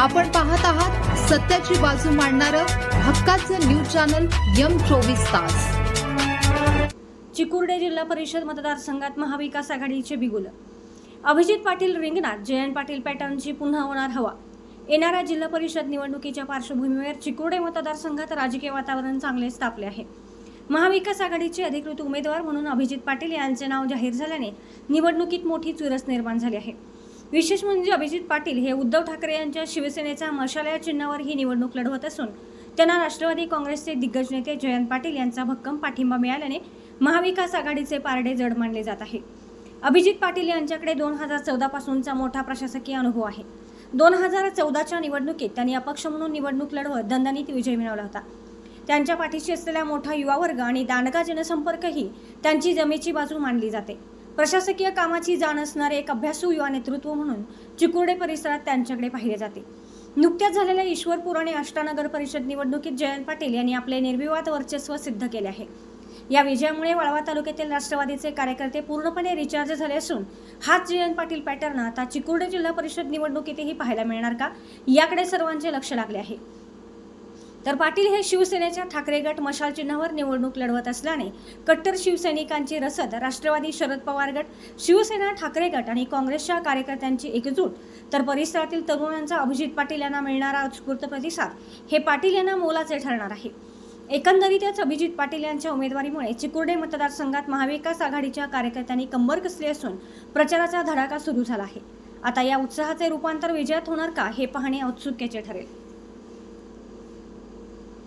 आपण पाहत आहात सत्याची बाजू मांडणारं हक्काचं न्यूज चॅनल M24 तास। चिकुर्डे जिल्हा परिषद मतदारसंघात महाविकास आघाडीचे बिगुल। अभिजित पाटील रिंगणात, जयंत पाटील पॅटर्नची पुन्हा होणार हवा। येणाऱ्या जिल्हा परिषद निवडणुकीच्या पार्श्वभूमीवर चिकुर्डे मतदारसंघात राजकीय वातावरण चांगलेच तापले आहे। महाविकास आघाडीचे अधिकृत उमेदवार म्हणून अभिजित पाटील यांचे नाव जाहीर झाल्याने निवडणुकीत मोठी चुरस निर्माण झाली आहे। विशेष म्हणजे अभिजित पाटील हे उद्धव ठाकरे यांच्या शिवसेनेच्या मशाल या चिन्हावर ही निवडणूक लढवत असून त्यांना राष्ट्रवादी काँग्रेसचे दिग्गज नेते जयंत पाटील यांचा भक्कम पाठिंबा मिळाल्याने महाविकास आघाडीचे पारडे जड मानले जात आहे। अभिजित पाटील यांच्याकडे 2014 पासूनचा मोठा प्रशासकीय अनुभव आहे। 2014च्या निवडणुकीत त्यांनी अपक्ष म्हणून निवडणूक लढवत दणदणीत विजय मिळवला होता। त्यांच्या पाठीशी असलेला मोठा युवा वर्ग आणि दांडगा जनसंपर्कही त्यांची जमेची बाजू मानली जाते। प्रशासकीय कामाची जाण असणारे एक अभ्यासू युवा नेतृत्व म्हणून चिकुर्डे परिसरात त्यांच्याकडे पाहिले जाते। नुकत्याच झालेल्या ईश्वरपूर आणि अष्टानगर परिषद निवडणुकीत जयंत पाटील यांनी आपले निर्विवाद वर्चस्व सिद्ध केले आहे। या विजयामुळे वाळवा तालुक्यातील राष्ट्रवादीचे कार्यकर्ते पूर्णपणे रिचार्ज झाले असून हाच जयंत पाटील पॅटर्न आता चिकुर्डे जिल्हा परिषद निवडणुकीतही पाहायला मिळणार का, याकडे सर्वांचे लक्ष लागले आहे। तर पाटील हे शिवसेनेच्या ठाकरे गट मशाल चिन्हावर निवडणूक लढवत असल्याने कट्टर शिवसैनिकांची रसद, राष्ट्रवादी शरद पवार गट, शिवसेना ठाकरे गट आणि काँग्रेसच्या कार्यकर्त्यांची एकजूट, तर परिसरातील तरुणांचा अभिजित पाटील यांना मिळणारा उत्स्फूर्त प्रतिसाद हे पाटील यांना मोलाचे ठरणार आहे। एकंदरीतच अभिजित पाटील यांच्या उमेदवारीमुळे चिकुर्डे मतदारसंघात महाविकास आघाडीच्या कार्यकर्त्यांनी कंबर कसली असून प्रचाराचा धडाका सुरू झाला आहे। आता या उत्साहाचे रूपांतर विजयात होणार का, हे पाहणे औत्सुक्याचे ठरेल।